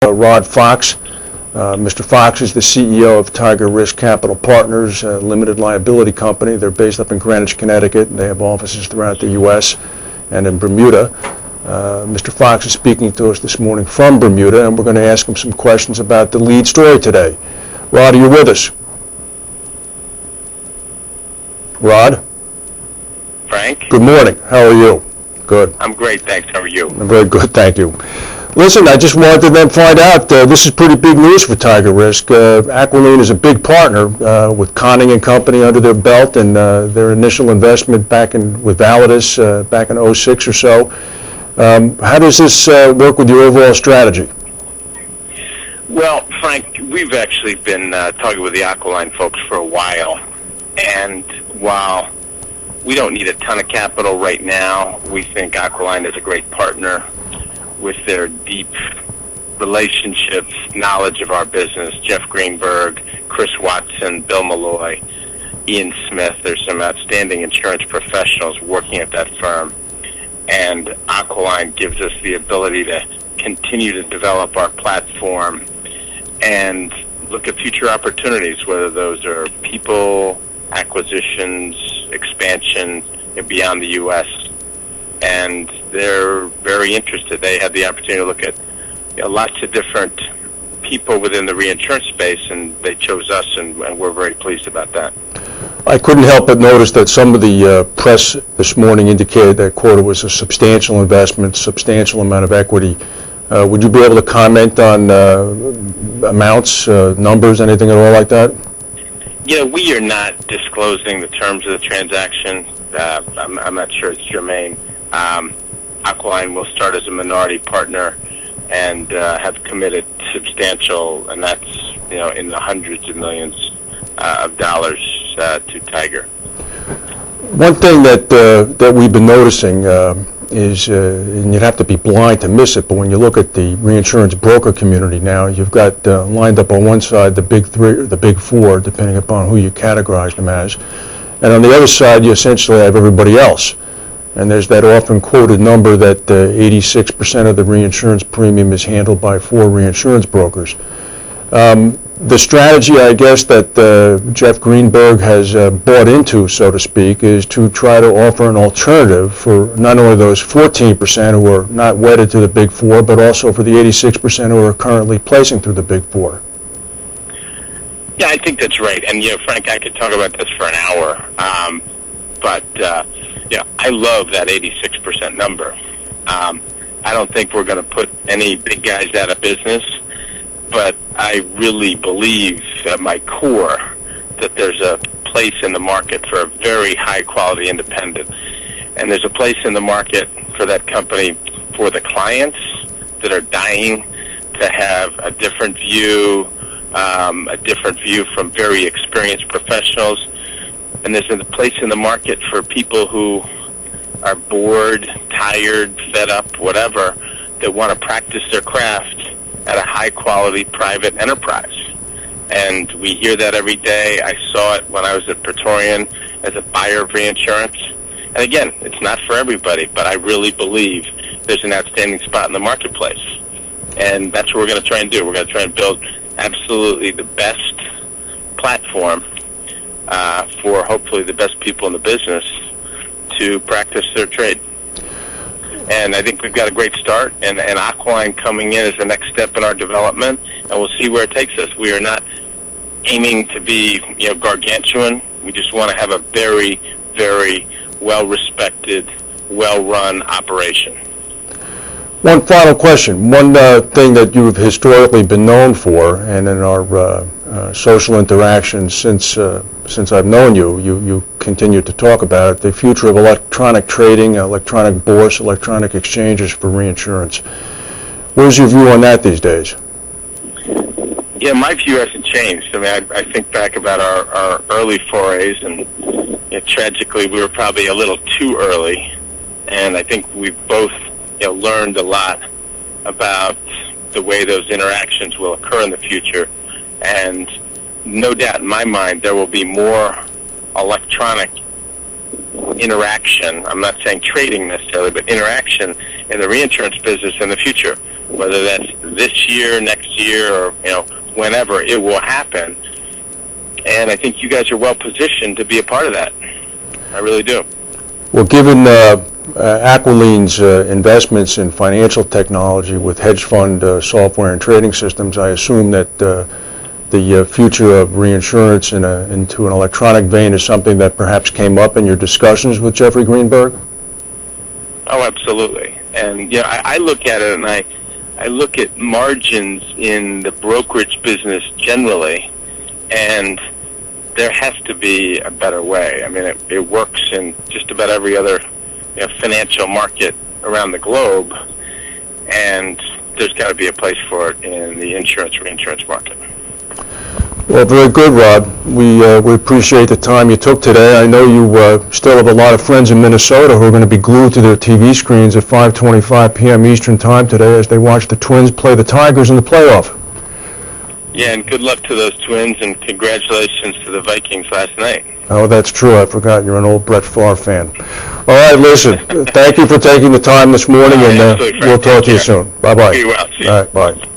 Rod Fox. Mr. Fox is the CEO of Tiger Risk Capital Partners, a limited liability company. They're based up in Greenwich, Connecticut, and they have offices throughout the U.S. and in Bermuda. Mr. Fox is speaking to us this morning from Bermuda, and we're going to ask him some questions about the lead story today. Rod, are you with us? Rod? Frank? Good morning. How are you? Good. I'm great, thanks. How are you? I'm very good, thank you. Listen, I just wanted to then find out, this is pretty big news for Tiger Risk. Aquiline is a big partner with Conning and Company under their belt, and their initial investment back with Validus back in 06 or so. How does this work with your overall strategy? Well, Frank, we've actually been talking with the Aquiline folks for a while, and while we don't need a ton of capital right now, we think Aquiline is a great partner with their deep relationships, knowledge of our business. Jeff Greenberg, Chris Watson, Bill Malloy, Ian Smith. There's some outstanding insurance professionals working at that firm. And Aquiline gives us the ability to continue to develop our platform and look at future opportunities, whether those are people, acquisitions, expansion beyond the U.S., and they're very interested. They had the opportunity to look at lots of different people within the reinsurance space, and they chose us, and we're very pleased about that. I couldn't help but notice that some of the press this morning indicated that, quote, it was a substantial investment, substantial amount of equity. Would you be able to comment on amounts, numbers, anything at all like that? We are not disclosing the terms of the transaction. I'm not sure it's germane. Aquiline will start as a minority partner and have committed substantial, and that's in the hundreds of millions of dollars to Tiger. One thing that we've been noticing is, and you'd have to be blind to miss it, but when you look at the reinsurance broker community now, you've got lined up on one side the big three, or the big four, depending upon who you categorize them as, and on the other side you essentially have everybody else. And there's that often quoted number that 86% of the reinsurance premium is handled by 4 reinsurance brokers. The strategy, I guess, that Jeff Greenberg has bought into, so to speak, is to try to offer an alternative for not only those 14% who are not wedded to the Big Four, but also for the 86% who are currently placing through the Big Four. Yeah, I think that's right. And, Frank, I could talk about this for an hour. I love that 86% number. I don't think we're going to put any big guys out of business, but I really believe at my core that there's a place in the market for a very high-quality independent. And there's a place in the market for that company for the clients that are dying to have a different view from very experienced professionals. And there's a place in the market for people who are bored, tired, fed up, whatever, that want to practice their craft at a high-quality private enterprise. And we hear that every day. I saw it when I was at Praetorian as a buyer of reinsurance. And again, it's not for everybody, but I really believe there's an outstanding spot in the marketplace. And that's what we're going to try and do. We're going to try and build absolutely the best platform for hopefully the best people in the business to practice their trade. And I think we've got a great start, and Aquiline coming in is the next step in our development, and we'll see where it takes us. We are not aiming to be gargantuan. We just want to have a very, very well-respected, well-run operation. One final question. One thing that you've historically been known for, and in our social interactions since I've known you, you continue to talk about it, the future of electronic trading, electronic bourse, electronic exchanges for reinsurance. Where's your view on that these days? Yeah, my view hasn't changed. I mean, I think back about our early forays, and tragically we were probably a little too early, and I think we've both learned a lot about the way those interactions will occur in the future. And no doubt in my mind there will be more electronic interaction. I'm not saying trading necessarily, but interaction in the reinsurance business in the future. whether that's this year, next year, or whenever it will happen. And I think you guys are well positioned to be a part of that. I really do. Well, given Aquiline's investments in financial technology with hedge fund software and trading systems, I assume that the future of reinsurance into an electronic vein is something that perhaps came up in your discussions with Jeffrey Greenberg? Oh, absolutely. And I look at it, and I look at margins in the brokerage business generally, and there has to be a better way. I mean, it works in just about every other financial market around the globe, and there's got to be a place for it in the insurance reinsurance market. Well, very good, Rod. We appreciate the time you took today. I know you still have a lot of friends in Minnesota who are going to be glued to their TV screens at 5:25 p.m. Eastern Time today as they watch the Twins play the Tigers in the playoff. Yeah, and good luck to those Twins, and congratulations to the Vikings last night. Oh, that's true. I forgot you're an old Brett Favre fan. All right, listen, thank you for taking the time this morning, and we'll talk to you soon. Bye-bye. Be well. See you. All right, bye.